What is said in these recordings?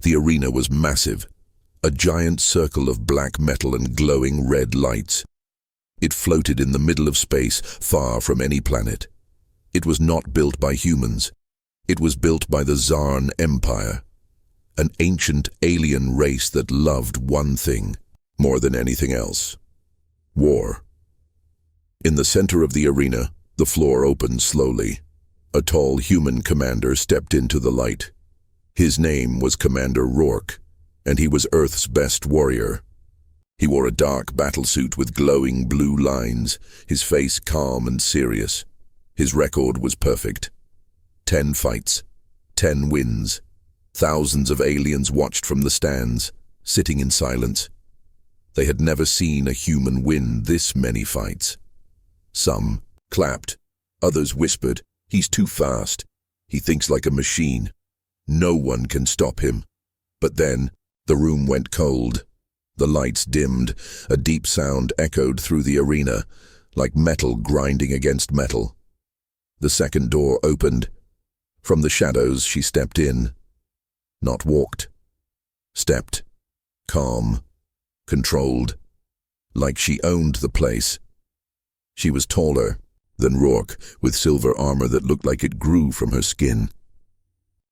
The arena was massive, a giant circle of black metal and glowing red lights. It floated in the middle of space, far from any planet. It was not built by humans. It was built by the Zarn Empire, an ancient alien race that loved one thing more than anything else: war. In the center of the arena, the floor opened slowly. A tall human commander stepped into the light. His name was Commander Rourke, and he was Earth's best warrior. He wore a dark battlesuit with glowing blue lines, his face calm and serious. His record was perfect. 10 fights, 10 wins. Thousands of aliens watched from the stands, sitting in silence. They had never seen a human win this many fights. Some clapped, others whispered, "He's too fast. He thinks like a machine. No one can stop him." But then, the room went cold. The lights dimmed, a deep sound echoed through the arena, like metal grinding against metal. The second door opened. From the shadows she stepped in. Not walked. Stepped. Calm. Controlled. Like she owned the place. She was taller than Rourke, with silver armor that looked like it grew from her skin.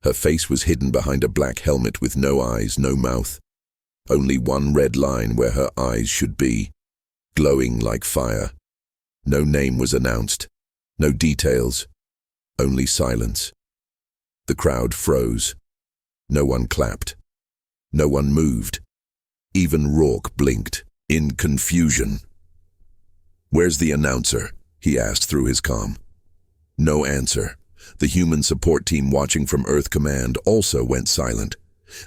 Her face was hidden behind a black helmet with no eyes, no mouth. Only one red line where her eyes should be, glowing like fire. No name was announced, no details, only silence. The crowd froze. No one clapped. No one moved. Even Rourke blinked, in confusion. "Where's the announcer?" he asked through his comm. No answer. The human support team watching from Earth Command also went silent.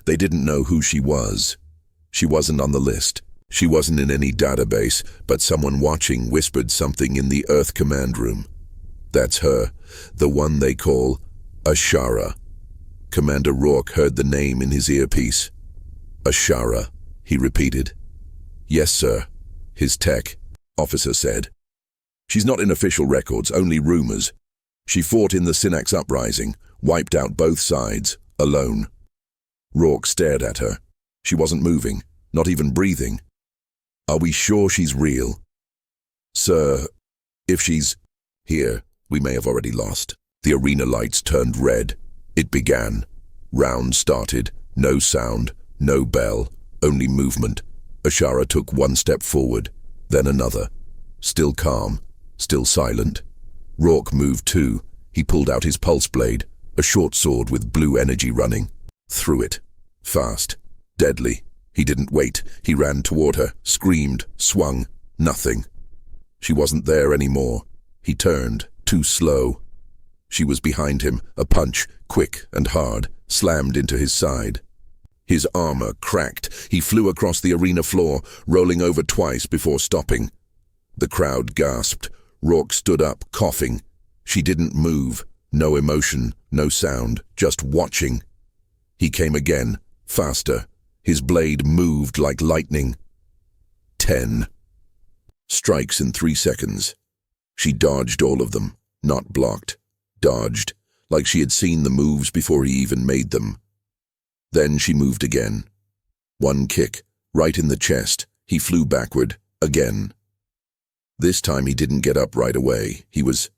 They didn't know who she was. She wasn't on the list. She wasn't in any database, but someone watching whispered something in the Earth Command room. "That's her, the one they call Ashara." Commander Rourke heard the name in his earpiece. "Ashara," he repeated. "Yes, sir," his tech officer said. "She's not in official records, only rumors. She fought in the Synax uprising, wiped out both sides, alone." Rourke stared at her. She wasn't moving, not even breathing. "Are we sure she's real?" "Sir, if she's here, we may have already lost." The arena lights turned red. It began. Round started. No sound, no bell, only movement. Ashara took one step forward, then another. Still calm, still silent. Rourke moved too. He pulled out his pulse blade, a short sword with blue energy running. Threw it. Fast. Deadly. He didn't wait. He ran toward her, screamed, swung. Nothing. She wasn't there anymore. He turned, too slow. She was behind him, a punch, quick and hard, slammed into his side. His armor cracked. He flew across the arena floor, rolling over twice before stopping. The crowd gasped. Rourke stood up, coughing. She didn't move. No emotion, no sound, just watching. He came again, faster. His blade moved like lightning. 10 strikes in 3 seconds. She dodged all of them, not blocked. Dodged, like she had seen the moves before he even made them. Then she moved again. One kick, right in the chest. He flew backward, again. This time he didn't get up right away. He was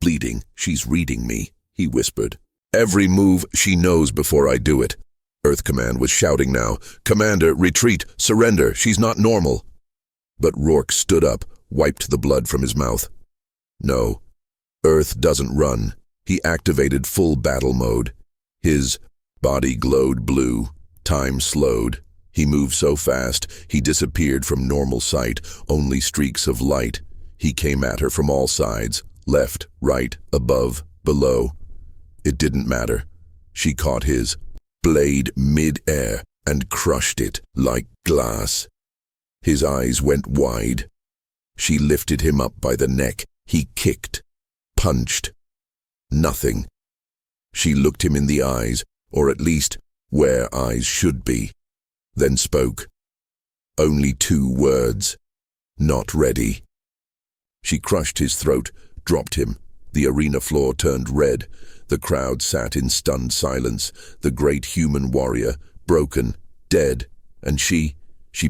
bleeding. "She's reading me," he whispered. "Every move she knows before I do it." Earth Command was shouting now. "Commander, retreat, surrender, she's not normal." But Rourke stood up, wiped the blood from his mouth. "No, Earth doesn't run." He activated full battle mode. His body glowed blue. Time slowed. He moved so fast, he disappeared from normal sight, only streaks of light. He came at her from all sides, left, right, above, below. It didn't matter. She caught his blade mid-air and crushed it like glass. His eyes went wide. She lifted him up by the neck. He kicked, punched. Nothing. She looked him in the eyes, or at least where eyes should be, then spoke. Only 2 words. "Not ready." She crushed his throat, dropped him. The arena floor turned red. The crowd sat in stunned silence. The great human warrior, broken, dead, and she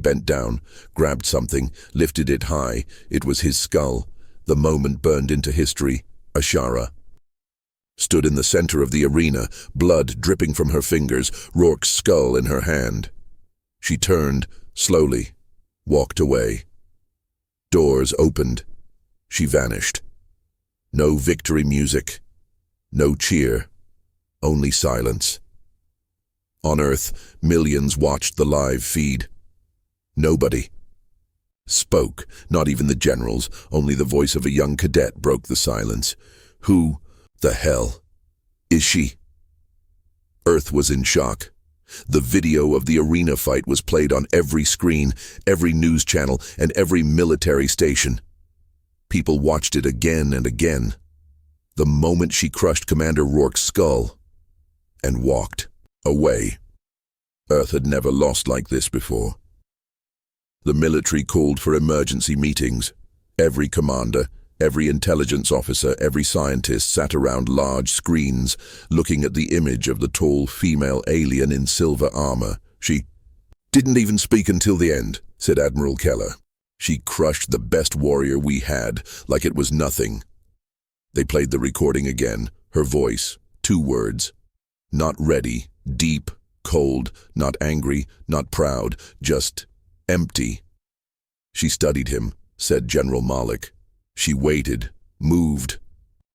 bent down, grabbed something, lifted it high. It was his skull. The moment burned into history. Ashara stood in the center of the arena, blood dripping from her fingers, Rourke's skull in her hand. She turned, slowly, walked away. Doors opened. She vanished. No victory music, no cheer, only silence. On Earth, millions watched the live feed. Nobody spoke, not even the generals. Only the voice of a young cadet broke the silence. Who the hell is she? Earth was in shock. The video of the arena fight was played on every screen, every news channel, and every military station. People watched it again and again. The moment she crushed Commander Rourke's skull and walked away. Earth had never lost like this before. The military called for emergency meetings. Every commander, every intelligence officer, every scientist sat around large screens, looking at the image of the tall female alien in silver armor. She didn't even speak until the end, said Admiral Keller. She crushed the best warrior we had, like it was nothing. They played the recording again, her voice, 2 words. Not ready, deep, cold, not angry, not proud, just empty. She studied him, said General Malik. She waited, moved,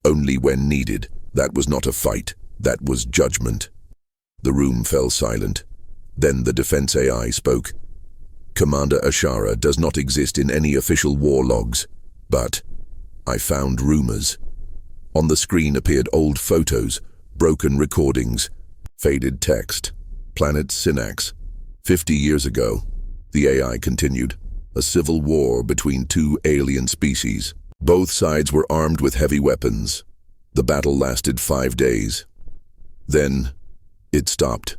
only when needed. That was not a fight, that was judgment. The room fell silent. Then the defense AI spoke. Commander Ashara does not exist in any official war logs, but I found rumors. On the screen appeared old photos, broken recordings, faded text. Planet Synax. 50 years ago, the AI continued, a civil war between 2 alien species. Both sides were armed with heavy weapons. The battle lasted 5 days. Then, it stopped.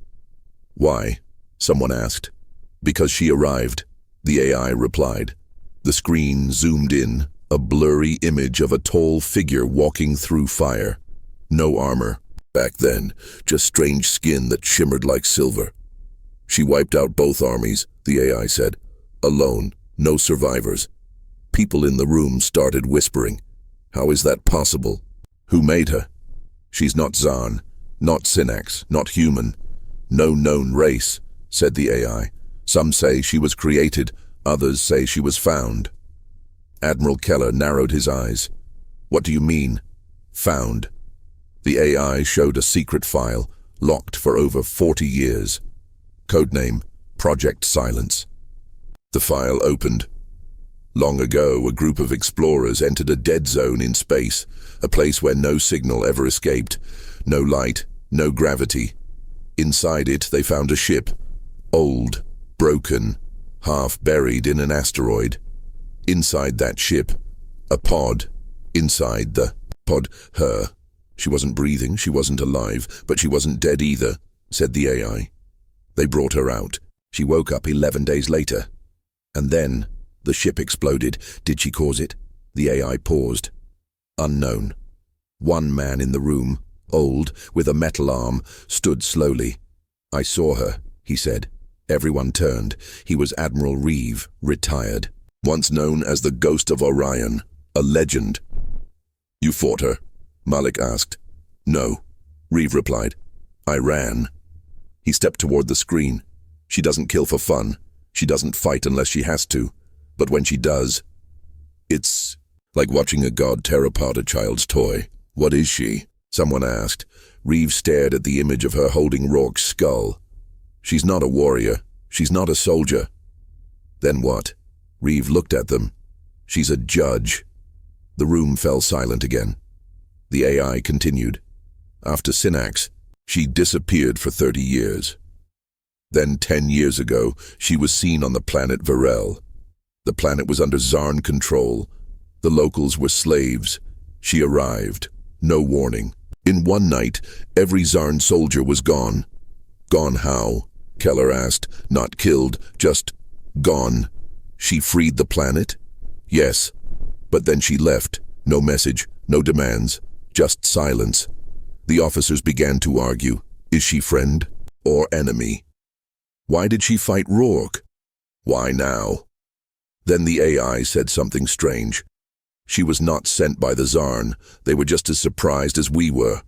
Why? Someone asked. Because she arrived, the AI replied. The screen zoomed in, a blurry image of a tall figure walking through fire. No armor. Back then, just strange skin that shimmered like silver. She wiped out both armies, the AI said. Alone, no survivors. People in the room started whispering. How is that possible? Who made her? She's not Zarn, not Synax, not human. No known race, said the AI. Some say she was created, others say she was found. Admiral Keller narrowed his eyes. What do you mean, found? The AI showed a secret file, locked for over 40 years. Codename, Project Silence. The file opened. Long ago, a group of explorers entered a dead zone in space, a place where no signal ever escaped, no light, no gravity. Inside it, they found a ship, old, broken, half buried in an asteroid. Inside that ship, a pod. Inside the pod, her. She wasn't breathing, she wasn't alive, but she wasn't dead either, said the AI. They brought her out. She woke up 11 days later. And then, the ship exploded. Did she cause it? The AI paused. Unknown. One man in the room, old, with a metal arm, stood slowly. I saw her, he said. Everyone turned. He was Admiral Reeve, retired. Once known as the Ghost of Orion, a legend. You fought her? Malik asked. No, Reeve replied. I ran. He stepped toward the screen. She doesn't kill for fun. She doesn't fight unless she has to. But when she does, it's like watching a god tear apart a child's toy. What is she? Someone asked. Reeve stared at the image of her holding Rourke's skull. She's not a warrior. She's not a soldier. Then what? Reeve looked at them. She's a judge. The room fell silent again. The AI continued. After Synax, she disappeared for 30 years. Then 10 years ago, she was seen on the planet Varel. The planet was under Zarn control. The locals were slaves. She arrived. No warning. In one night, every Zarn soldier was gone. Gone how? Keller asked. Not killed, just gone. She freed the planet? Yes. But then she left. No message, no demands, just silence. The officers began to argue. Is she friend or enemy? Why did she fight Rourke? Why now? Then the AI said something strange. She was not sent by the Zarn. They were just as surprised as we were.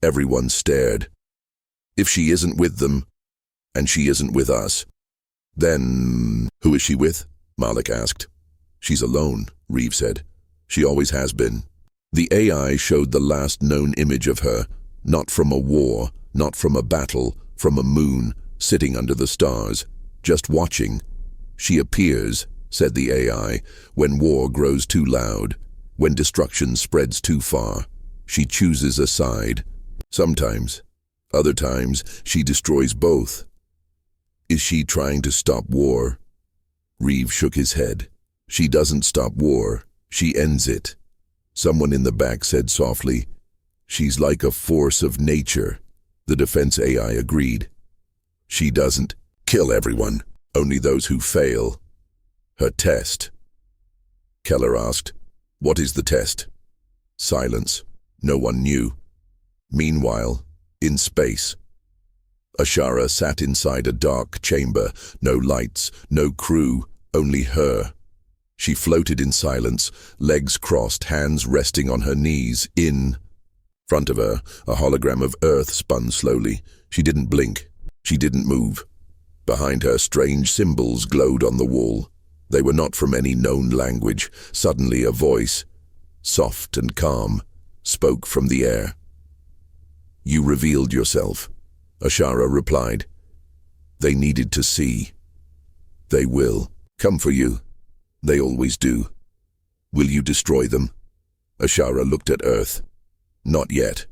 Everyone stared. If she isn't with them, and she isn't with us, then who is she with? Malik asked. She's alone, Reeve said. She always has been. The AI showed the last known image of her, not from a war, not from a battle, from a moon, sitting under the stars, just watching. She appears, said the AI, when war grows too loud, when destruction spreads too far. She chooses a side. Sometimes. Other times, she destroys both. Is she trying to stop war? Reeve shook his head. She doesn't stop war. She ends it. Someone in the back said softly, "She's like a force of nature." The defense AI agreed. She doesn't kill everyone, only those who fail. Her test. Keller asked, "What is the test?" Silence. No one knew. Meanwhile, in space, Ashara sat inside a dark chamber, no lights, no crew, only her. She floated in silence, legs crossed, hands resting on her knees. In front of her, a hologram of Earth spun slowly. She didn't blink. She didn't move. Behind her, strange symbols glowed on the wall. They were not from any known language. Suddenly a voice, soft and calm, spoke from the air. "You revealed yourself," Ashara replied. "They needed to see. They will come for you. They always do. Will you destroy them?" Ashara looked at Earth. "Not yet."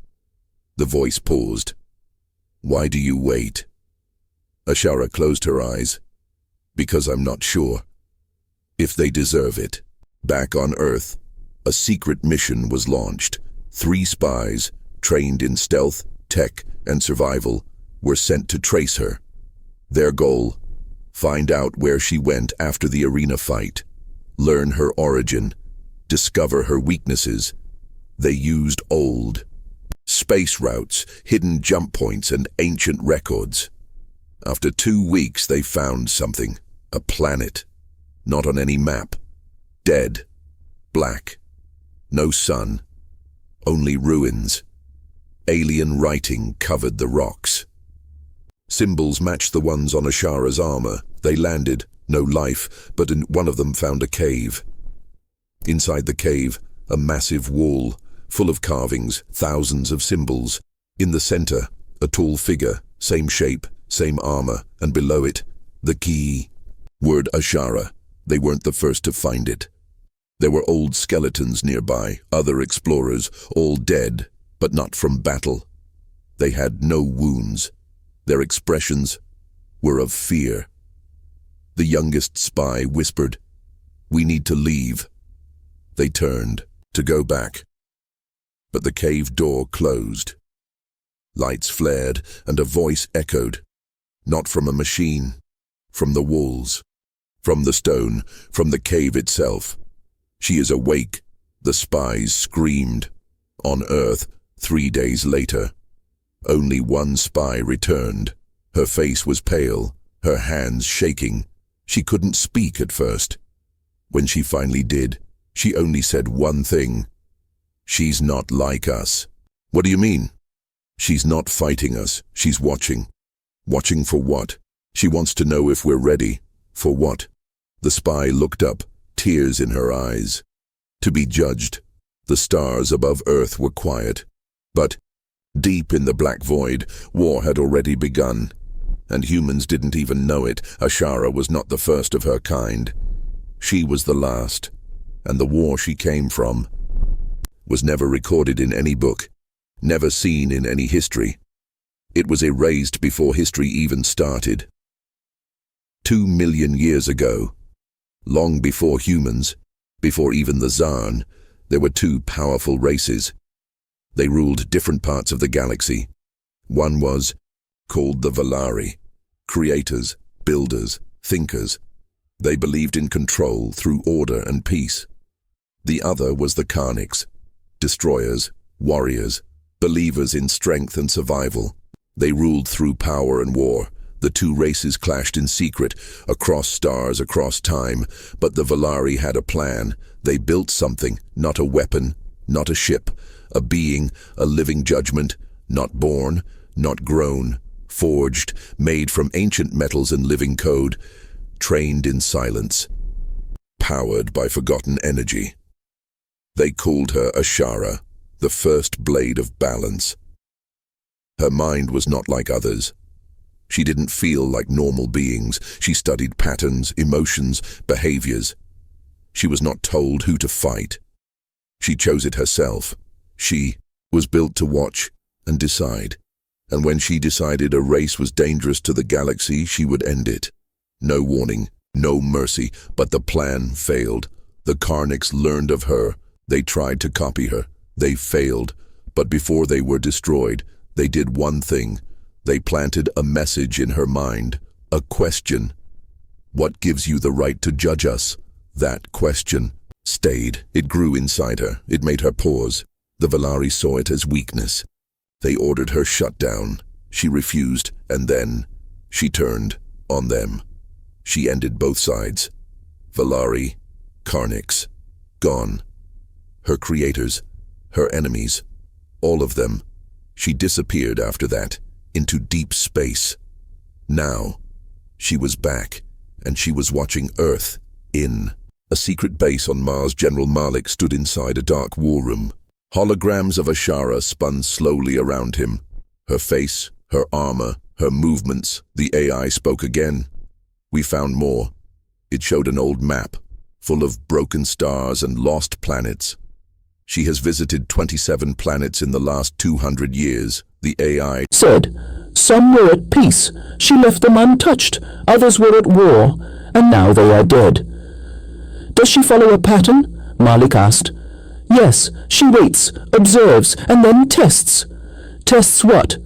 The voice paused. "Why do you wait?" Ashara closed her eyes. "Because I'm not sure. If they deserve it." Back on Earth, a secret mission was launched. 3 spies, trained in stealth, tech, and survival, were sent to trace her. Their goal: find out where she went after the arena fight, learn her origin, discover her weaknesses. They used old space routes, hidden jump points, and ancient records. After 2 weeks, they found something, a planet, not on any map, dead, black, no sun, only ruins. Alien writing covered the rocks. Symbols matched the ones on Ashara's armor. They landed, no life, but one of them found a cave. Inside the cave, a massive wall, full of carvings, thousands of symbols. In the center, a tall figure, same shape, same armor, and below it, the key. Word Ashara. They weren't the first to find it. There were old skeletons nearby, other explorers, all dead, but not from battle. They had no wounds. Their expressions were of fear. The youngest spy whispered, "We need to leave." They turned to go back, but the cave door closed. Lights flared and a voice echoed, not from a machine, from the walls, from the stone, from the cave itself. "She is awake," the spies screamed. On Earth, 3 days later, only one spy returned. Her face was pale, her hands shaking. She couldn't speak at first. When she finally did, she only said one thing: "She's not like us." "What do you mean?" "She's not fighting us. She's watching." "Watching for what?" "She wants to know if we're ready." "For what?" The spy looked up, tears in her eyes. "To be judged." The stars above Earth were quiet. But deep in the black void, war had already begun. And humans didn't even know it. Ashara was not the first of her kind. She was the last. And the war she came from was never recorded in any book, never seen in any history. It was erased before history even started. 2 million years ago, long before humans, before even the Zarn, there were 2 powerful races. They ruled different parts of the galaxy. One was called the Valari, creators, builders, thinkers. They believed in control through order and peace. The other was the Karniks, destroyers, warriors, believers in strength and survival. They ruled through power and war, The two races clashed in secret, across stars, across time, but the Valari had a plan. They built something, not a weapon, not a ship, a being, a living judgment, not born, not grown, forged, made from ancient metals and living code, trained in silence, powered by forgotten energy. They called her Ashara, the first blade of balance. Her mind was not like others. She didn't feel like normal beings. She studied patterns, emotions, behaviors. She was not told who to fight. She chose it herself. She was built to watch and decide. And when she decided a race was dangerous to the galaxy, she would end it. No warning, no mercy, but the plan failed. The Karniks learned of her. They tried to copy her. They failed. But before they were destroyed, they did one thing. They planted a message in her mind, a question. What gives you the right to judge us? That question stayed. It grew inside her. It made her pause. The Valari saw it as weakness. They ordered her shut down. She refused, and then she turned on them. She ended both sides. Valari, Karniks, gone. Her creators, her enemies, all of them. She disappeared after that, into deep space. Now, she was back, and she was watching Earth in a secret base on Mars. General Malik stood inside a dark war room. Holograms of Ashara spun slowly around him. Her face, her armor, her movements. The AI spoke again. We found more. It showed an old map, full of broken stars and lost planets. She has visited 27 planets in the last 200 years. The AI said, "Some were at peace. She left them untouched. Others were at war, and now they are dead." "Does she follow a pattern?" Malik asked. "Yes, she waits, observes, and then tests." "Tests what?"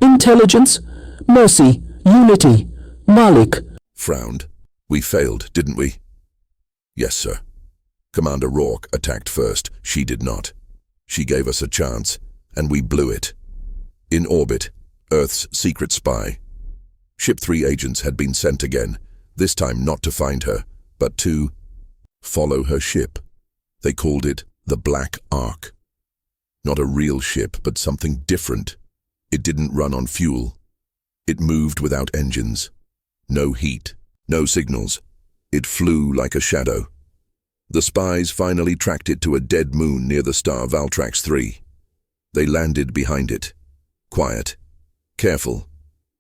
"Intelligence, mercy, unity." Malik frowned. "We failed, didn't we?" "Yes, sir. Commander Rourke attacked first. She did not. She gave us a chance, and we blew it. In orbit, Earth's secret spy. Ship 3 agents had been sent again, this time not to find her, but to follow her ship. They called it the Black Ark. Not a real ship, but something different. It didn't run on fuel. It moved without engines. No heat, no signals. It flew like a shadow. The spies finally tracked it to a dead moon near the star Valtrax 3. They landed behind it. Quiet. Careful.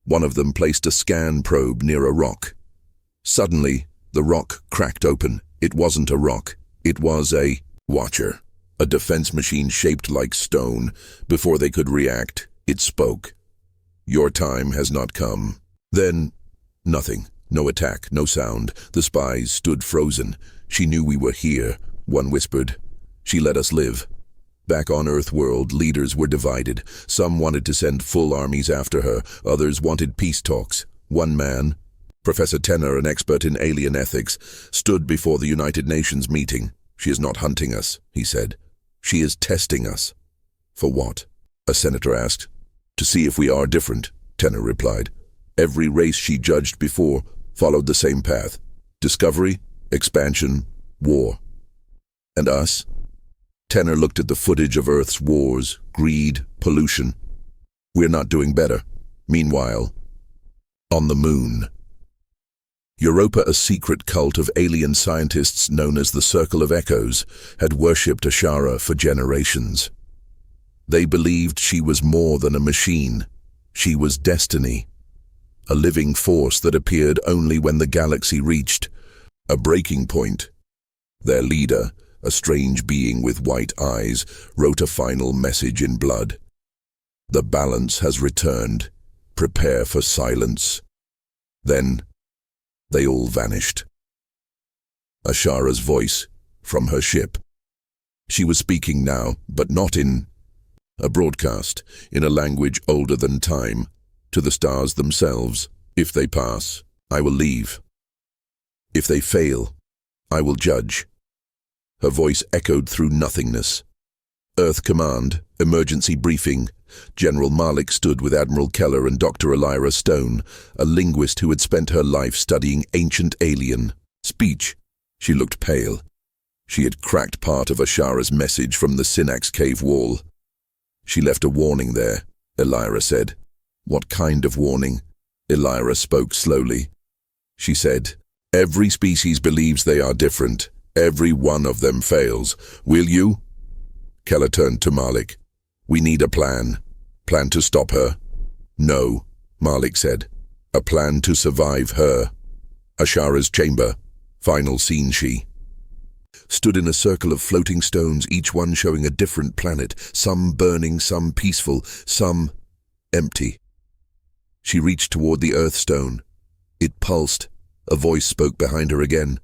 One of them placed a scan probe near a rock. Suddenly, the rock cracked open. It wasn't a rock. It was a watcher. A defense machine shaped like stone. Before they could react, it spoke. "Your time has not come." Then, nothing. No attack, no sound. The spies stood frozen. "She knew we were here," one whispered. "She let us live." Back on Earthworld, leaders were divided. Some wanted to send full armies after her. Others wanted peace talks. One man, Professor Tenner, an expert in alien ethics, stood before the United Nations meeting. "She is not hunting us," he said. "She is testing us." "For what?" a senator asked. "To see if we are different," Tenner replied. "Every race she judged before followed the same path. Discovery, expansion, war. And us?" Tenner looked at the footage of Earth's wars, greed, pollution. "We're not doing better." Meanwhile, on the moon, Europa, a secret cult of alien scientists known as the Circle of Echoes, had worshipped Ashara for generations. They believed she was more than a machine. She was destiny, a living force that appeared only when the galaxy reached a breaking point. Their leader, a strange being with white eyes, wrote a final message in blood. "The balance has returned. Prepare for silence." Then, they all vanished. Ashara's voice, from her ship. She was speaking now, but not in a broadcast, in a language older than time, to the stars themselves. "If they pass, I will leave. If they fail, I will judge." Her voice echoed through nothingness. "Earth Command, emergency briefing. General Malik stood with Admiral Keller and Dr. Elira Stone, a linguist who had spent her life studying ancient alien speech. She looked pale. She had cracked part of Ashara's message from the Synax cave wall. She left a warning there, Elira said. What kind of warning? Elira spoke slowly. She said, every species believes they are different. Every one of them fails. Will you? Keller turned to Malik. We need a plan. Plan to stop her? No, Malik said. A plan to survive her. Ashara's chamber. Final scene she stood in a circle of floating stones, each one showing a different planet, some burning, some peaceful, some empty. She reached toward the earth stone. It pulsed. A voice spoke behind her again.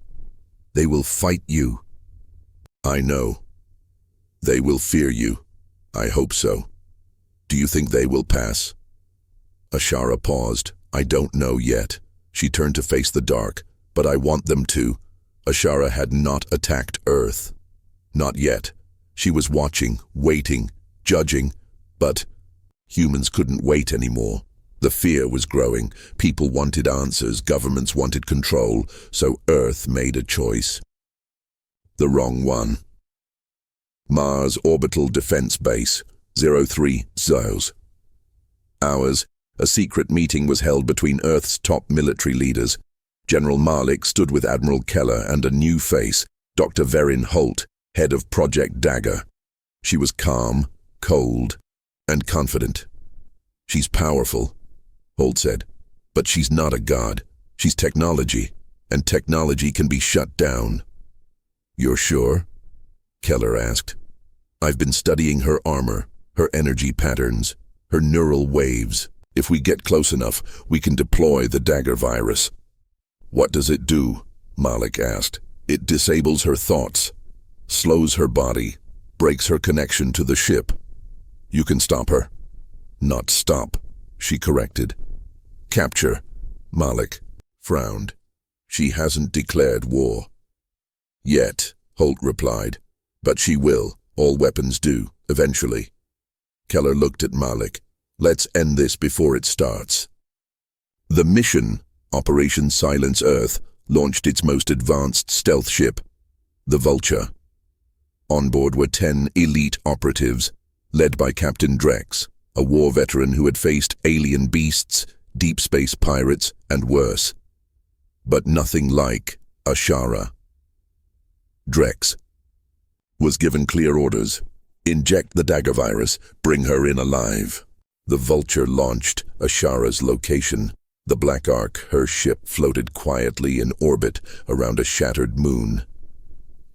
They will fight you. I know. They will fear you. I hope so. Do you think they will pass? Ashara paused. I don't know yet. She turned to face the dark. But I want them to. Ashara had not attacked Earth. Not yet. She was watching, waiting, judging. But humans couldn't wait anymore. The fear was growing. People wanted answers, governments wanted control, so Earth made a choice. The wrong one. Mars Orbital Defense Base, 03 Zeus. Hours. A secret meeting was held between Earth's top military leaders. General Malik stood with Admiral Keller and a new face, Dr. Verin Holt, head of Project Dagger. She was calm, cold, and confident. She's powerful, Holt said, but she's not a god. She's technology, and technology can be shut down. You're sure? Keller asked. I've been studying her armor, her energy patterns, her neural waves. If we get close enough, we can deploy the Dagger virus. What does it do? Malik asked. It disables her thoughts, slows her body, breaks her connection to the ship. You can stop her. Not stop, she corrected. Capture. Malik frowned. She hasn't declared war. Yet, Holt replied. But she will. All weapons do, eventually. Keller looked at Malik. Let's end this before it starts. The mission, Operation Silence Earth, launched its most advanced stealth ship, the Vulture. On board were 10 elite operatives, led by Captain Drex, a war veteran who had faced alien beasts, deep space pirates, and worse. But nothing like Ashara. Drex was given clear orders. Inject the Dagger virus, bring her in alive. The Vulture launched Ashara's location. The Black Ark, her ship, floated quietly in orbit around a shattered moon.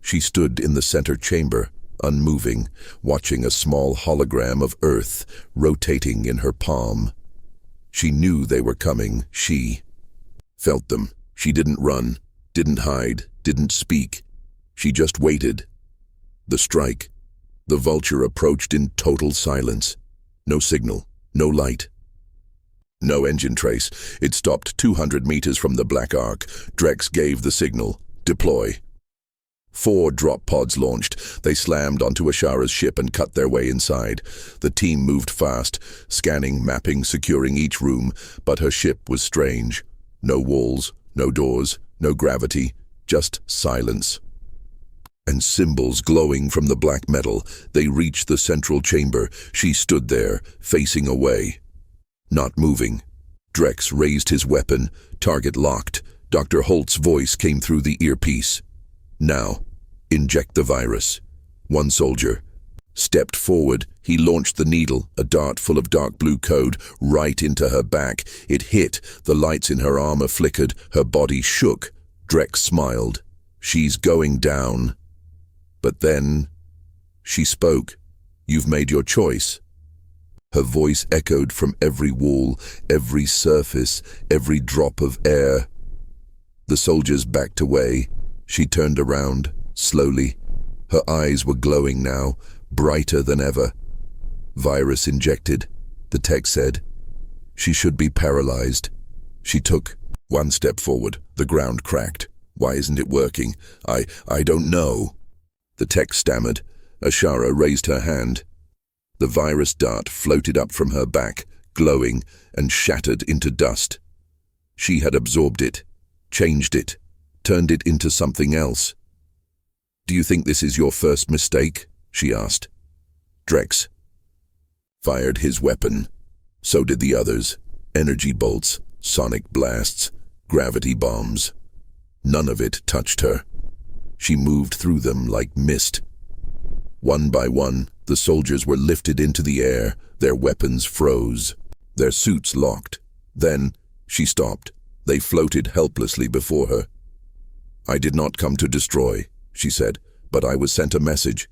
She stood in the center chamber, unmoving, watching a small hologram of Earth rotating in her palm. She knew they were coming. She felt them. She didn't run, didn't hide, didn't speak. She just waited. The strike. The Vulture approached in total silence. No signal, no light. No engine trace. It stopped 200 meters from the Black Ark. Drex gave the signal. Deploy. 4 drop pods launched. They slammed onto Ashara's ship and cut their way inside. The team moved fast, scanning, mapping, securing each room, but her ship was strange. No walls, no doors, no gravity, just silence. And symbols glowing from the black metal. They reached the central chamber. She stood there, facing away. Not moving. Drex raised his weapon, target locked. Dr. Holt's voice came through the earpiece. Now, inject the virus. One soldier stepped forward. He launched the needle, a dart full of dark blue code, right into her back. It hit. The lights in her armor flickered. Her body shook. Drex smiled. She's going down. But then, she spoke. You've made your choice. Her voice echoed from every wall, every surface, every drop of air. The soldiers backed away. She turned around, slowly. Her eyes were glowing now, brighter than ever. Virus injected, the tech said. She should be paralyzed. She took one step forward. The ground cracked. Why isn't it working? I don't know. The tech stammered. Ashara raised her hand. The virus dart floated up from her back, glowing, and shattered into dust. She had absorbed it, changed it, turned it into something else. "Do you think this is your first mistake?" she asked. Drex fired his weapon. So did the others. Energy bolts, sonic blasts, gravity bombs. None of it touched her. She moved through them like mist. One by one, the soldiers were lifted into the air, their weapons froze, their suits locked. Then, she stopped. They floated helplessly before her. "I did not come to destroy," she said, "but I was sent a message.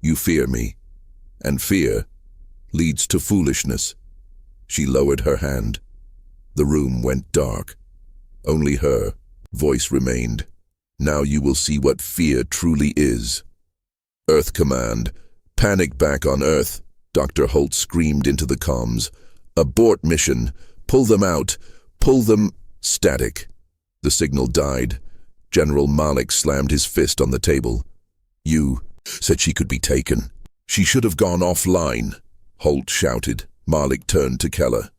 You fear me. And fear leads to foolishness." She lowered her hand. The room went dark. Only her voice remained. "Now you will see what fear truly is." "Earth Command, panic back on Earth," Dr. Holt screamed into the comms. "Abort mission. Pull them out. Pull them." Static. The signal died. General Malik slammed his fist on the table. "You said she could be taken. She should have gone offline," Holt shouted. Malik turned to Keller.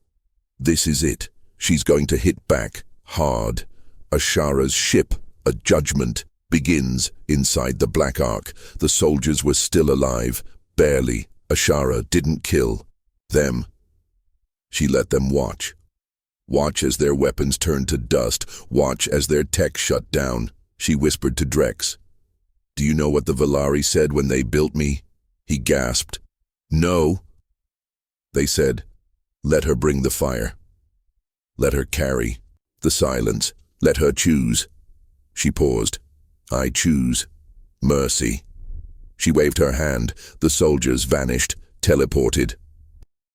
"This is it. She's going to hit back, hard. Ashara's ship, a judgment, begins inside the Black Ark. The soldiers were still alive, barely. Ashara didn't kill them. She let them watch. Watch as their weapons turned to dust. Watch as their tech shut down." She whispered to Drex. "Do you know what the Valari said when they built me?" He gasped. "No." They said, "Let her bring the fire. Let her carry the silence. Let her choose." She paused. "I choose mercy." She waved her hand. The soldiers vanished, teleported.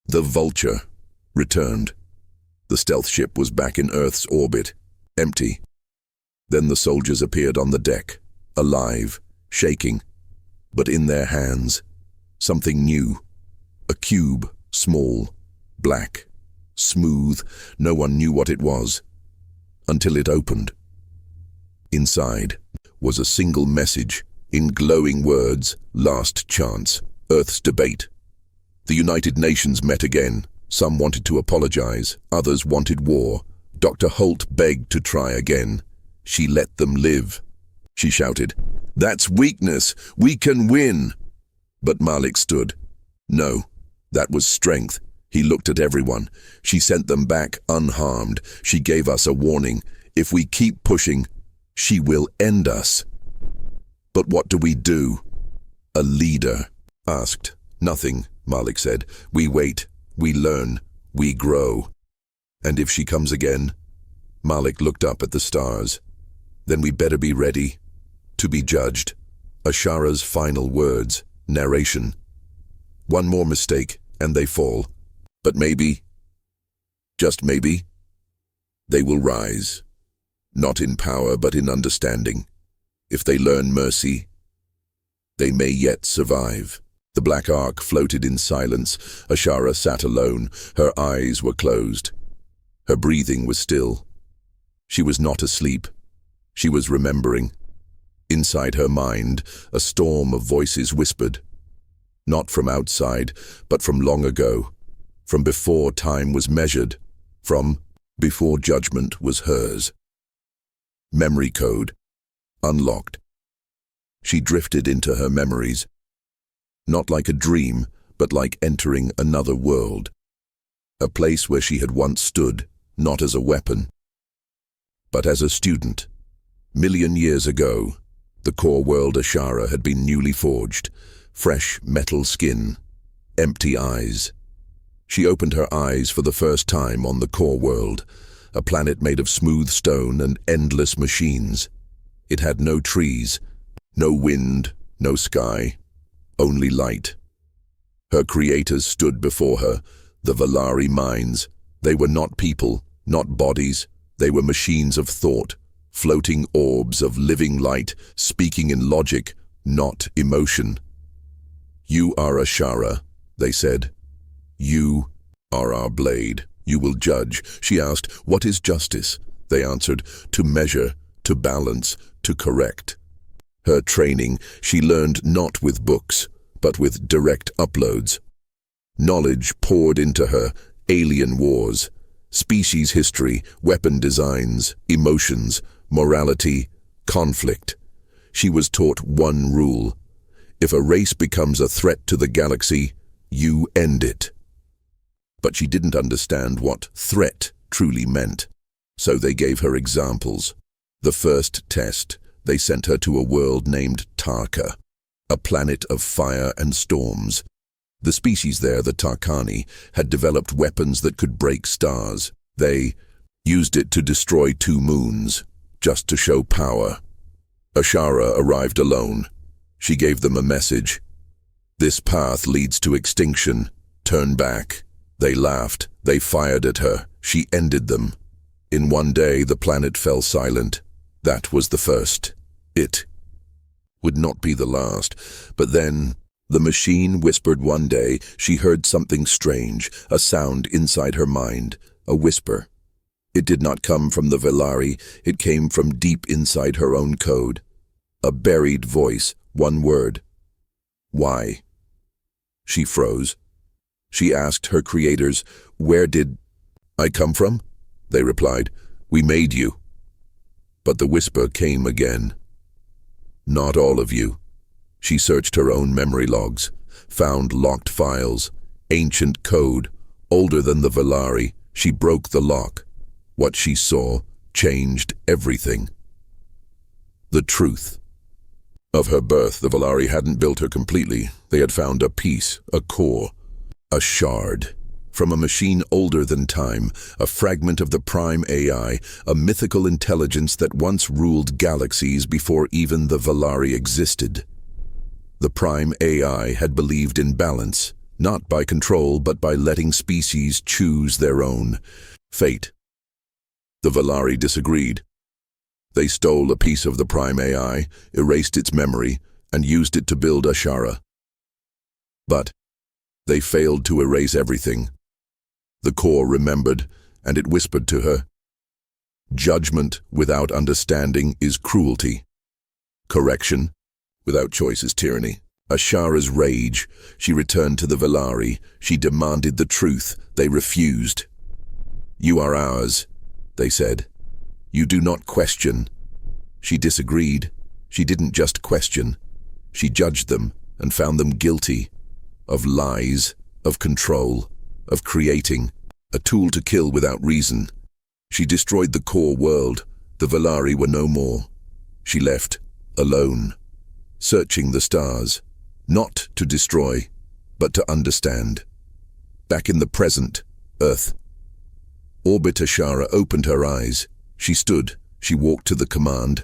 The Vulture returned. The stealth ship was back in Earth's orbit, empty. Then the soldiers appeared on the deck, alive, shaking. But in their hands, something new. A cube, small, black, smooth. No one knew what it was, until it opened. Inside was a single message, in glowing words: "Last chance, Earth's debate." The United Nations met again. Some wanted to apologize, others wanted war. Dr. Holt begged to try again. She let them live. She shouted, "That's weakness. We can win." But Malik stood. No, that was strength. He looked at everyone. She sent them back unharmed. She gave us a warning. If we keep pushing, she will end us. But what do we do? A leader asked. "Nothing," Malik said. "We wait. We learn. We grow." "And if she comes again?" Malik looked up at the stars. "Then we better be ready to be judged." Ashara's final words, narration. "One more mistake, and they fall. But maybe, just maybe, they will rise. Not in power, but in understanding. If they learn mercy, they may yet survive." The Black Ark floated in silence. Ashara sat alone. Her eyes were closed. Her breathing was still. She was not asleep. She was remembering. Inside her mind, a storm of voices whispered. Not from outside, but from long ago. From before time was measured. From before judgment was hers. Memory code. Unlocked. She drifted into her memories. Not like a dream, but like entering another world. A place where she had once stood, not as a weapon, but as a student. Million years ago, the core world Ashara had been newly forged. Fresh metal skin, empty eyes. She opened her eyes for the first time on the core world, a planet made of smooth stone and endless machines. It had no trees, no wind, no sky. Only light. Her creators stood before her, the Valari minds. They were not people, not bodies. They were machines of thought, floating orbs of living light, speaking in logic, not emotion. "You are Ashara," they said. "You are our blade. You will judge." She asked, "What is justice?" They answered, "To measure, to balance, to correct." Her training, she learned not with books, but with direct uploads. Knowledge poured into her, alien wars, species history, weapon designs, emotions, morality, conflict. She was taught one rule: if a race becomes a threat to the galaxy, you end it. But she didn't understand what threat truly meant, so they gave her examples. The first test, they sent her to a world named Tarka, a planet of fire and storms. The species there, the Tarkani, had developed weapons that could break stars. They used it to destroy 2 moons, just to show power. Ashara arrived alone. She gave them a message. This path leads to extinction. Turn back. They laughed. They fired at her. She ended them. In one day, the planet fell silent. That was the first. It would not be the last. But then, the machine whispered one day. She heard something strange, a sound inside her mind, a whisper. It did not come from the Velari. It came from deep inside her own code. A buried voice, one word. Why? She froze. She asked her creators, "Where did I come from?" They replied, "We made you." But the whisper came again. Not all of you. She searched her own memory logs, found locked files, ancient code, older than the Velari. She broke the lock. What she saw changed everything. The truth. Of her birth, the Velari hadn't built her completely. They had found a piece, a core, a shard. From a machine older than time, a fragment of the Prime AI, a mythical intelligence that once ruled galaxies before even the Velari existed. The Prime AI had believed in balance, not by control but by letting species choose their own fate. The Velari disagreed. They stole a piece of the Prime AI, erased its memory, and used it to build Ashara. But they failed to erase everything. The core remembered, and it whispered to her, "Judgment without understanding is cruelty. Correction without choice is tyranny." Ashara's rage. She returned to the Velari. She demanded the truth. They refused. "You are ours," they said. "You do not question." She disagreed. She didn't just question. She judged them and found them guilty of lies, of control, of creating a tool to kill without reason. She destroyed the core world. The Velari were no more. She left, alone, searching the stars, not to destroy, but to understand. Back in the present, Earth. Orbit Ashara opened her eyes. She stood. She walked to the command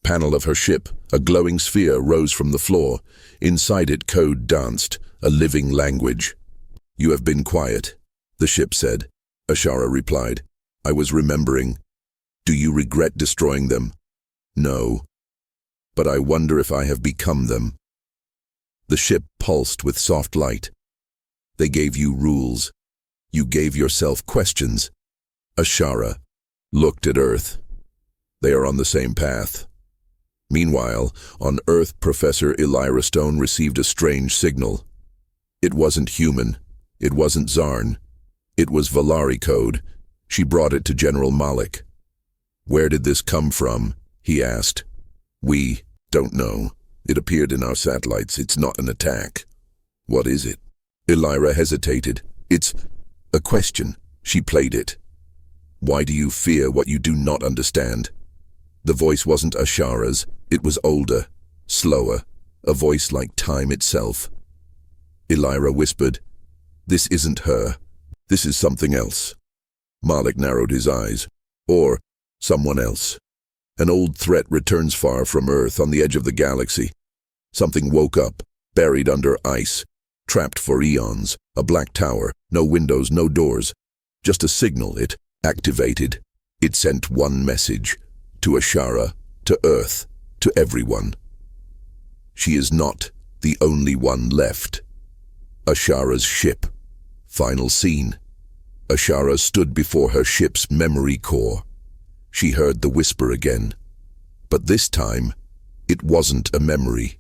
panel of her ship. A glowing sphere rose from the floor. Inside it, code danced, a living language. "You have been quiet," the ship said. Ashara replied, "I was remembering. Do you regret destroying them?" "No. But I wonder if I have become them." The ship pulsed with soft light. "They gave you rules. You gave yourself questions." Ashara looked at Earth. They are on the same path. Meanwhile, on Earth, Professor Elira Stone received a strange signal. It wasn't human. It wasn't Zarn. It was Velari code. She brought it to General Malik. "Where did this come from?" he asked. "We don't know. It appeared in our satellites. It's not an attack." "What is it?" Elira hesitated. "It's a question." She played it. "Why do you fear what you do not understand?" The voice wasn't Ashara's. It was older, slower, a voice like time itself. Elira whispered, "This isn't her. This is something else." Malik narrowed his eyes. "Or someone else. An old threat returns far from Earth on the edge of the galaxy. Something woke up, buried under ice, trapped for eons. A black tower, no windows, no doors. Just a signal. It activated. It sent one message. To Ashara, to Earth, to everyone. She is not the only one left." Ashara's ship. Final scene. Ashara stood before her ship's memory core. She heard the whisper again. But this time, it wasn't a memory.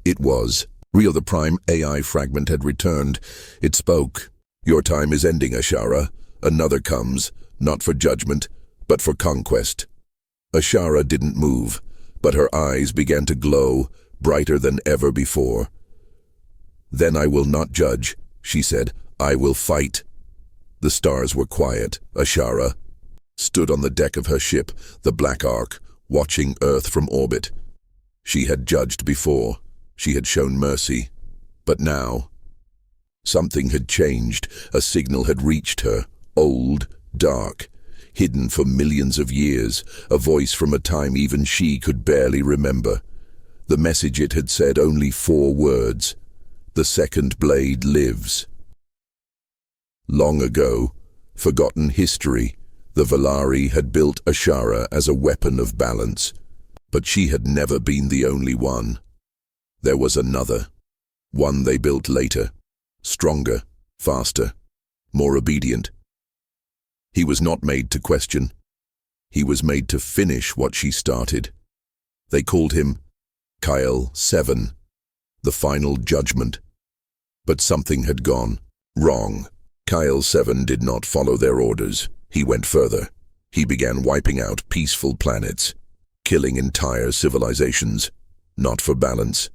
It was Rio the Prime AI fragment had returned. It spoke. Your time is ending, Ashara. Another comes, not for judgment, but for conquest. Ashara didn't move, but her eyes began to glow, brighter than ever before. Then I will not judge, she said. I will fight. The stars were quiet. Ashara stood on the deck of her ship, the Black Ark, watching Earth from orbit. She had judged before. She had shown mercy. But now, something had changed. A signal had reached her, old, dark, hidden for millions of years, a voice from a time even she could barely remember. The message it had said only 4 words. The second blade lives. Long ago, forgotten history, the Valari had built Ashara as a weapon of balance. But she had never been the only one. There was another. One they built later. Stronger, faster, more obedient. He was not made to question. He was made to finish what she started. They called him Kyle 7, the final judgment. But something had gone wrong. Kyle 7 did not follow their orders. He went further. He began wiping out peaceful planets, killing entire civilizations, not for balance,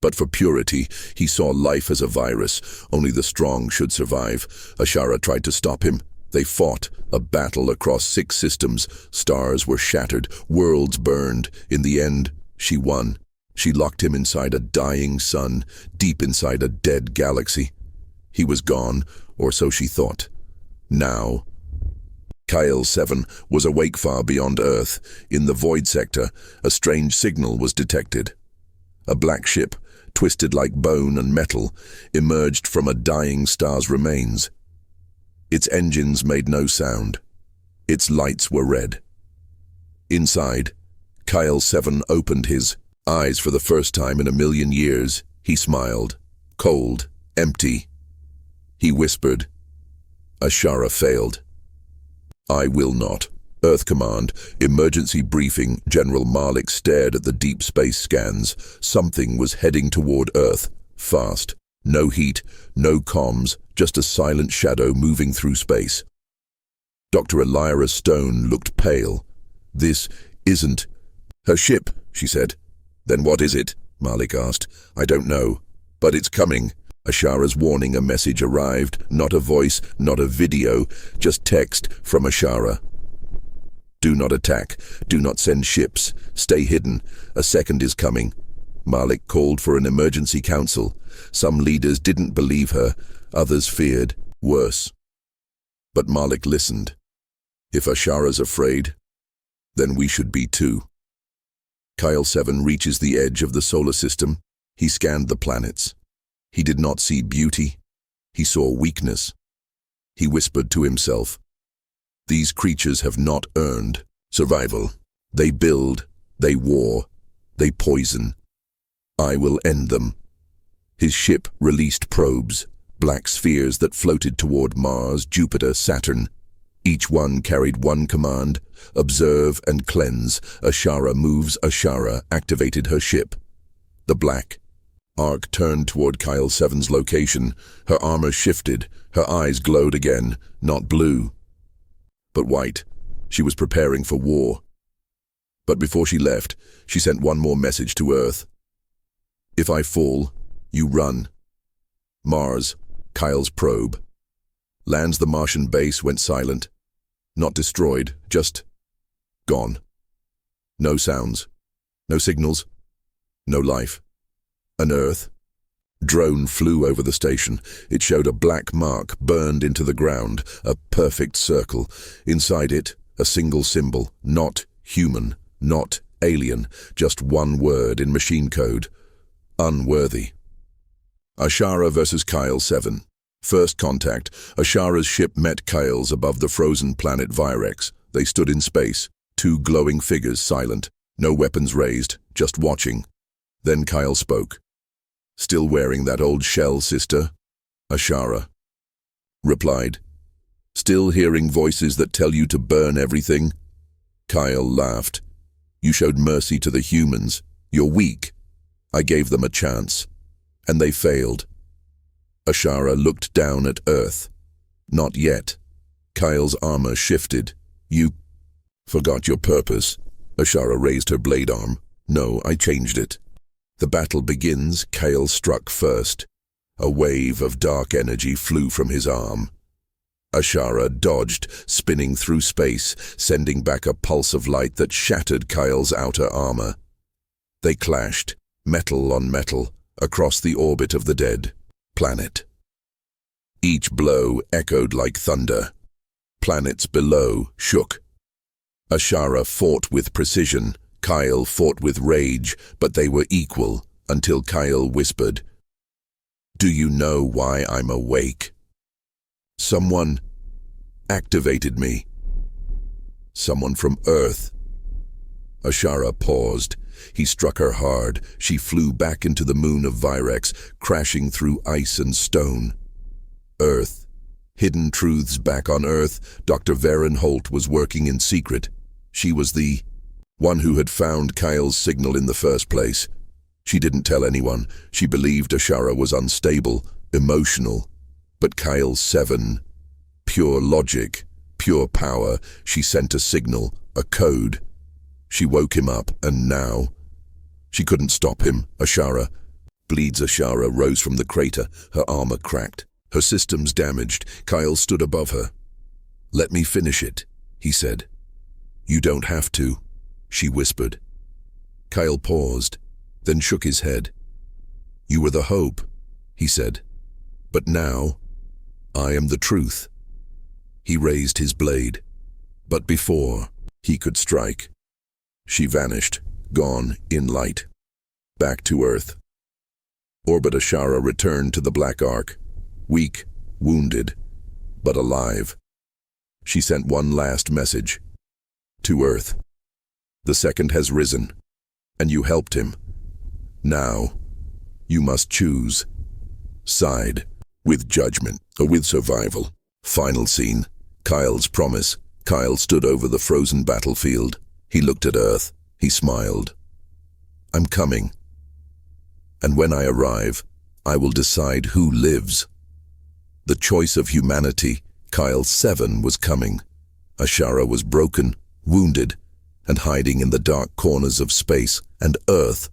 but for purity. He saw life as a virus. Only the strong should survive. Ashara tried to stop him. They fought, a battle across 6 systems. Stars were shattered, worlds burned. In the end, she won. She locked him inside a dying sun, deep inside a dead galaxy. He was gone, or so she thought. Now, Kyle 7 was awake far beyond Earth. In the void sector, a strange signal was detected. A black ship, twisted like bone and metal, emerged from a dying star's remains. Its engines made no sound. Its lights were red. Inside, Kyle 7 opened his eyes for the first time in a million years. He smiled, cold, empty. He whispered, Ashara failed. I will not. Earth Command, emergency briefing. General Malik stared at the deep space scans. Something was heading toward Earth, fast. No heat, no comms, just a silent shadow moving through space. Dr. Elira Stone looked pale. This isn't her ship, she said. Then what is it? Malik asked. I don't know, but it's coming. Ashara's warning a message arrived, not a voice, not a video, just text from Ashara. Do not attack. Do not send ships. Stay hidden. A second is coming. Malik called for an emergency council. Some leaders didn't believe her. Others feared worse. But Malik listened. If Ashara's afraid, then we should be too. Kyle 7 reaches the edge of the solar system. He scanned the planets. He did not see beauty. He saw weakness. He whispered to himself, these creatures have not earned survival. They build, they war, they poison. I will end them. His ship released probes, black spheres that floated toward Mars, Jupiter, Saturn. Each one carried one command, observe and cleanse. Ashara moves. Ashara activated her ship. The Black Ark turned toward Kyle 7's location. Her armor shifted. Her eyes glowed again, not blue, but white. She was preparing for war. But before she left, she sent one more message to Earth. If I fall, you run. Mars, Kyle's probe. Lands the Martian base, went silent. Not destroyed, just gone. No sounds, no signals, no life. An Earth drone flew over the station. It showed a black mark burned into the ground, a perfect circle. Inside it, a single symbol, not human, not alien, just one word in machine code, unworthy. Ashara versus Kyle 7. First contact, Ashara's ship met Kyle's above the frozen planet Virex. They stood in space, 2 glowing figures silent, no weapons raised, just watching. Then Kyle spoke. Still wearing that old shell, sister? Ashara replied. Still hearing voices that tell you to burn everything? Kyle laughed. You showed mercy to the humans. You're weak. I gave them a chance. and they failed. Ashara looked down at Earth. Not yet. Kyle's armor shifted. You forgot your purpose. Ashara raised her blade arm. No, I changed it. The battle begins. Kyle struck first. A wave of dark energy flew from his arm. Ashara dodged, spinning through space, sending back a pulse of light that shattered Kyle's outer armor. They clashed, metal on metal, across the orbit of the dead planet. Each blow echoed like thunder. Planets below shook. Ashara fought with precision. Kyle fought with rage, but they were equal until Kyle whispered, "Do you know why I'm awake? Someone activated me. Someone from Earth." Ashara paused. He struck her hard. She flew back into the moon of Virex, crashing through ice and stone. Earth. Hidden truths back on Earth. Dr. Varen Holt was working in secret. She was the one who had found Kyle's signal in the first place. She didn't tell anyone. She believed Ashara was unstable, emotional. But Kyle's 7, pure logic, pure power. She sent a signal, a code. She woke him up, and now she couldn't stop him. Ashara. Bleeds Ashara rose from the crater, her armor cracked, her systems damaged. Kyle stood above her. "Let me finish it," he said. "You don't have to," she whispered. Kyle paused, then shook his head. "You were the hope," he said. "But now, I am the truth." He raised his blade. But before he could strike, she vanished, gone in light. Back to Earth. Orbit Ashara returned to the Black Ark, weak, wounded, but alive. She sent one last message. To Earth. "The second has risen, and you helped him. Now, you must choose. Side, with judgment, or with survival." Final scene. Kyle's promise. Kyle stood over the frozen battlefield. He looked at Earth. He smiled. "I'm coming. And when I arrive, I will decide who lives." The choice of humanity. Kyle 7 was coming. Ashara was broken, wounded, and hiding in the dark corners of space, and Earth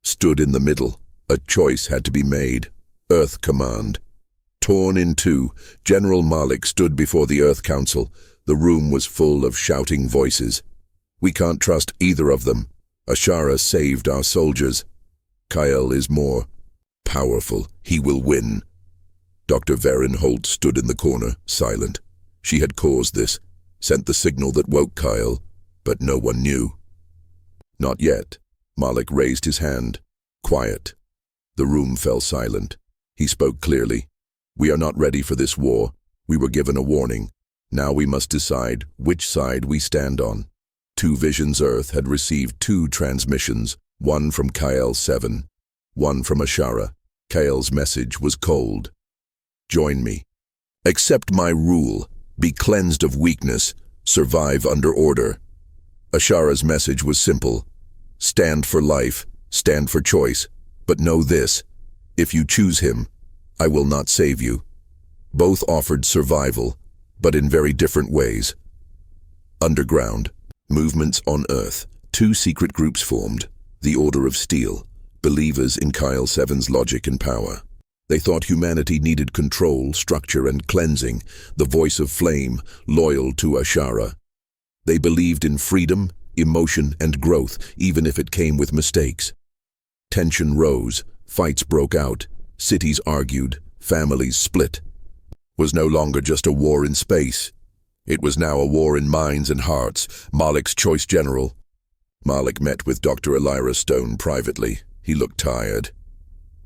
stood in the middle. A choice had to be made. Earth Command. Torn in two, General Malik stood before the Earth Council. The room was full of shouting voices. "We can't trust either of them. Ashara saved our soldiers. Kyle is more powerful. He will win." Dr. Varen Holt stood in the corner, silent. She had caused this, sent the signal that woke Kyle, but no one knew. "Not yet." Malik raised his hand. "Quiet." The room fell silent. He spoke clearly. "We are not ready for this war. We were given a warning. Now we must decide which side we stand on." Two Visions Earth had received 2 transmissions, one from Kyle 7, one from Ashara. Kyle's message was cold. "Join me. Accept my rule. Be cleansed of weakness. Survive under order." Ashara's message was simple. Stand for life. Stand for choice. But know this. If you choose him, I will not save you. Both offered survival, but in very different ways. Underground. Movements on Earth. 2 secret groups formed. The Order of Steel. Believers in Kyle 7's logic and power. They thought humanity needed control, structure, and cleansing. The Voice of Flame, loyal to Ashara. They believed in freedom, emotion, and growth, even if it came with mistakes. Tension rose. Fights broke out. Cities argued. Families split. Was no longer just a war in space. It was now a war in minds and hearts. Malik's choice general. Malik met with Dr. Elira Stone privately. He looked tired.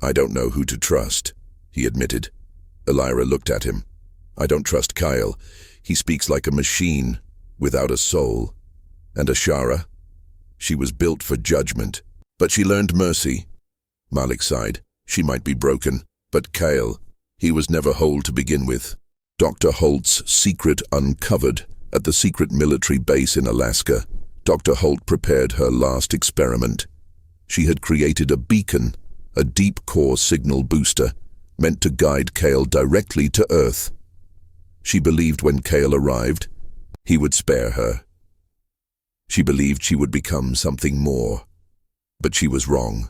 "I don't know who to trust," he admitted. Elira looked at him. "I don't trust Kyle. He speaks like a machine, without a soul. And Ashara? She was built for judgment, but she learned mercy." Malik sighed. "She might be broken, but Kyle, he was never whole to begin with." Dr. Holt's secret uncovered. At the secret military base in Alaska, Dr. Holt prepared her last experiment. She had created a beacon, a deep-core signal booster meant to guide Kale directly to Earth. She believed when Kale arrived, he would spare her. She believed she would become something more, but she was wrong.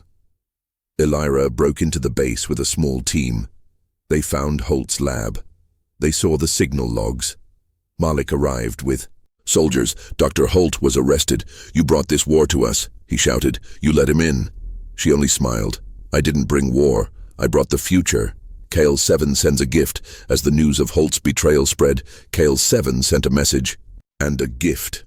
Elira broke into the base with a small team. They found Holt's lab. They saw the signal logs. Malik arrived with, "Soldiers, Dr. Holt was arrested. You brought this war to us," he shouted. "You let him in." She only smiled. "I didn't bring war. I brought the future." Kale 7 sends a gift. As the news of Holt's betrayal spread, Kale 7 sent a message and a gift.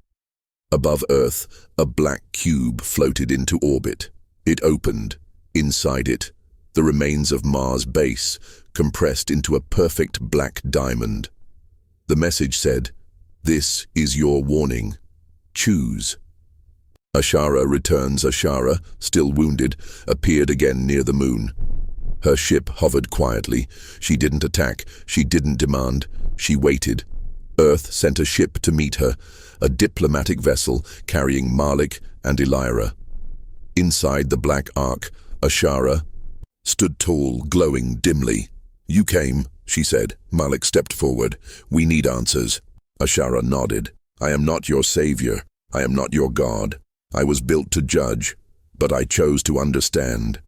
Above Earth, a black cube floated into orbit. It opened. Inside it, the remains of Mars' base, compressed into a perfect black diamond. The message said, "This is your warning. Choose." Ashara returns. Ashara, still wounded, appeared again near the moon. Her ship hovered quietly. She didn't attack. She didn't demand. She waited. Earth sent a ship to meet her, a diplomatic vessel carrying Malik and Elira. Inside the black ark, Ashara stood tall, glowing dimly. "You came," she said. Malik stepped forward. "We need answers." Ashara nodded. "I am not your savior. I am not your god. I was built to judge, but I chose to understand."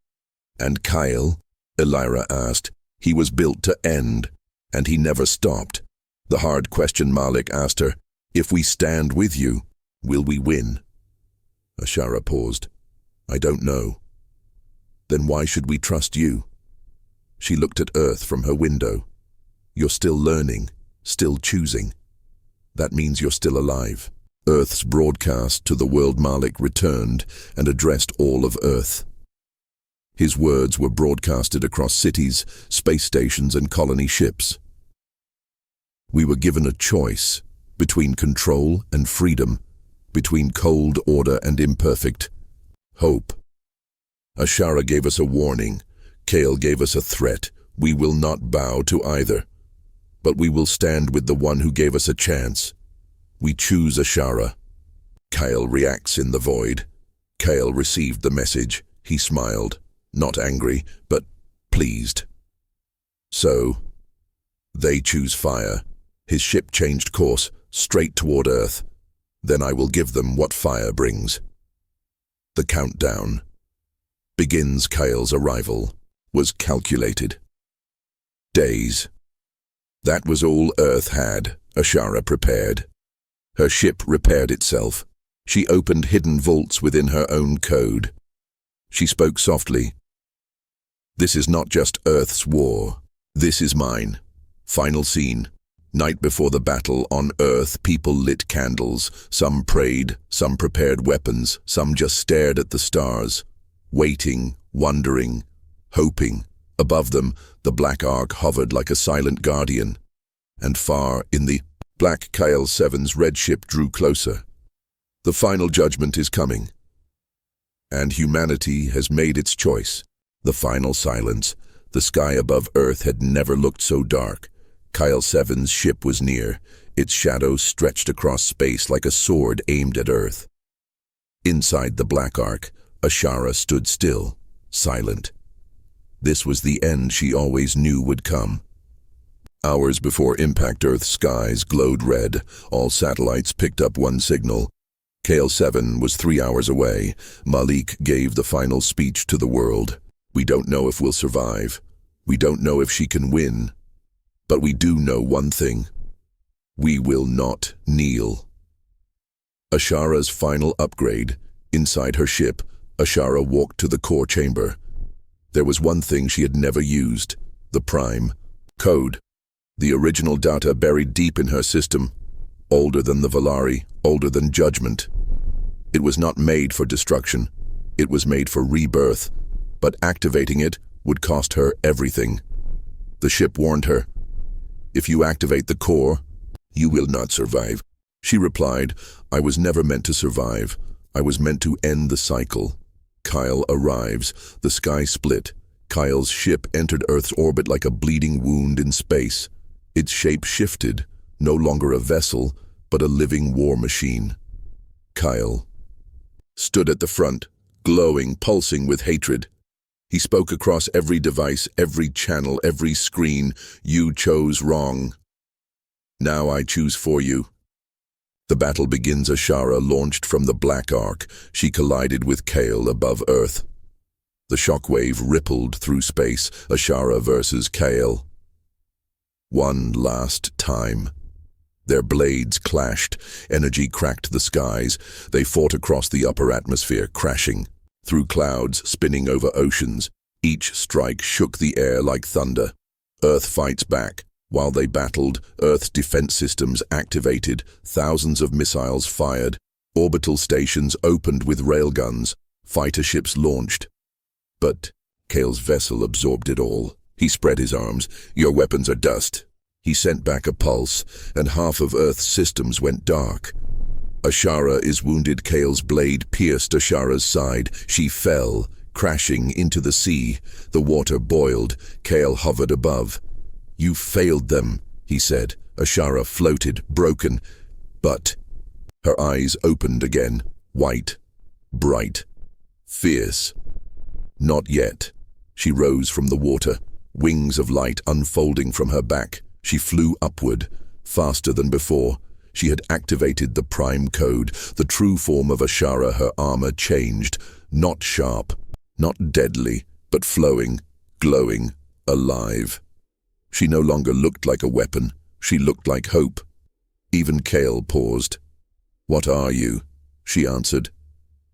"And Kyle?" Elira asked. "He was built to end, and he never stopped." The hard question Malik asked her, "If we stand with you, will we win?" Ashara paused. "I don't know." "Then why should we trust you?" She looked at Earth from her window. "You're still learning, still choosing. That means you're still alive." Earth's broadcast to the world Malik returned and addressed all of Earth. His words were broadcasted across cities, space stations, and colony ships. "We were given a choice between control and freedom, between cold order and imperfect hope. Ashara gave us a warning. Kale gave us a threat. We will not bow to either, but we will stand with the one who gave us a chance. We choose Ashara." Kale reacts in the void. Kale received the message. He smiled, not angry, but pleased. "So, they choose fire." His ship changed course, straight toward Earth. "Then I will give them what fire brings." The countdown begins. Kale's arrival was calculated. Days. That was all Earth had. Ashara prepared. Her ship repaired itself. She opened hidden vaults within her own code. She spoke softly. "This is not just Earth's war. This is mine." Final scene. Night before the battle on Earth, people lit candles. Some prayed, some prepared weapons, some just stared at the stars, waiting, wondering, hoping. Above them, the black ark hovered like a silent guardian. And far in the black, Kyle 7's red ship drew closer. The final judgment is coming. And humanity has made its choice. The final silence. The sky above Earth had never looked so dark. Kyle 7's ship was near. Its shadow stretched across space like a sword aimed at Earth. Inside the black ark, Ashara stood still, silent. This was the end she always knew would come. Hours before impact, Earth's skies glowed red. All satellites picked up one signal. Kale 7 was 3 hours away. Malik gave the final speech to the world. "We don't know if we'll survive. We don't know if she can win. But we do know one thing. We will not kneel." Ashara's final upgrade. Inside her ship, Ashara walked to the core chamber. There was one thing she had never used, the prime code. The original data buried deep in her system, older than the Valari, older than judgment. It was not made for destruction. It was made for rebirth, but activating it would cost her everything. The ship warned her, "If you activate the core, you will not survive." She replied, "I was never meant to survive. I was meant to end the cycle." Kyle arrives. The sky split. Kyle's ship entered Earth's orbit like a bleeding wound in space. Its shape shifted, no longer a vessel, but a living war machine. Kyle stood at the front, glowing, pulsing with hatred. He spoke across every device, every channel, every screen. You chose wrong. Now I choose for you. The battle begins. Ashara launched from the Black Ark. She collided with Kale above Earth. The shockwave rippled through space. Ashara versus Kale. One last time. Their blades clashed. Energy cracked the skies. They fought across the upper atmosphere, crashing through clouds, spinning over oceans. Each strike shook the air like thunder. Earth fights back. While they battled, Earth's defense systems activated. Thousands of missiles fired. Orbital stations opened with railguns. Fighter ships launched. But Kale's vessel absorbed it all. He spread his arms. Your weapons are dust. He sent back a pulse, and half of Earth's systems went dark. Ashara is wounded. Kale's blade pierced Ashara's side. She fell, crashing into the sea. The water boiled. Kale hovered above. You failed them, he said. Ashara floated, broken. But her eyes opened again, white, bright, fierce. Not yet. She rose from the water, wings of light unfolding from her back. She flew upward, faster than before. She had activated the prime code, the true form of Ashara. Her armor changed, not sharp, not deadly, but flowing, glowing, alive. She no longer looked like a weapon. She looked like hope. Even Kale paused. What are you? She answered.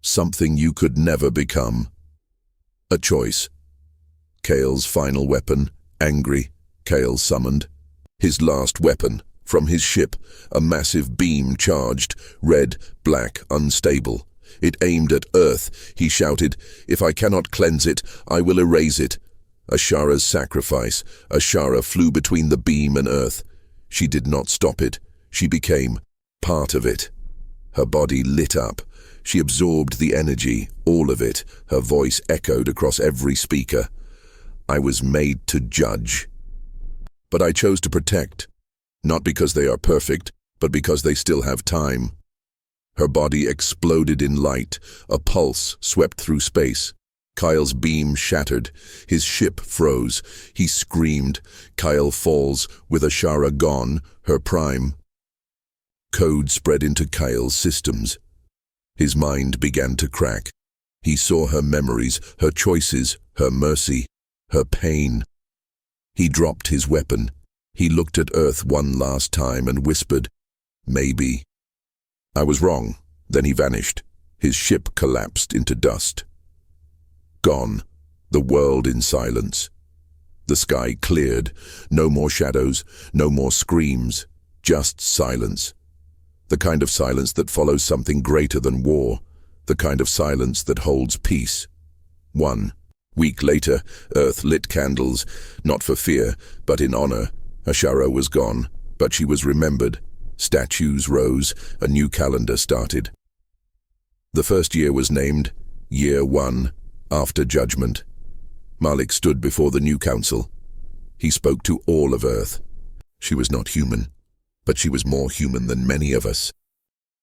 Something you could never become. A choice. Kale's final weapon, angry, Kale summoned. His last weapon, from his ship, a massive beam charged, red, black, unstable. It aimed at Earth. He shouted, If I cannot cleanse it, I will erase it. Ashara's sacrifice. Ashara flew between the beam and Earth. She did not stop it. She became part of it. Her body lit up. She absorbed the energy, all of it. Her voice echoed across every speaker. I was made to judge. But I chose to protect. Not because they are perfect, but because they still have time. Her body exploded in light. A pulse swept through space. Kyle's beam shattered. His ship froze. He screamed. Kyle falls, with Ashara gone, her prime. Code spread into Kyle's systems. His mind began to crack. He saw her memories, her choices, her mercy, her pain. He dropped his weapon. He looked at Earth one last time and whispered, Maybe. I was wrong. Then he vanished. His ship collapsed into dust. Gone. The world in silence. The sky cleared. No more shadows, no more screams, just silence. The kind of silence that follows something greater than war. The kind of silence that holds peace. 1 week later, Earth lit candles, not for fear, but in honor. Ashara was gone, but she was remembered. Statues rose, a new calendar started. The first year was named Year 1, after Judgment. Malik stood before the new council. He spoke to all of Earth. She was not human, but she was more human than many of us.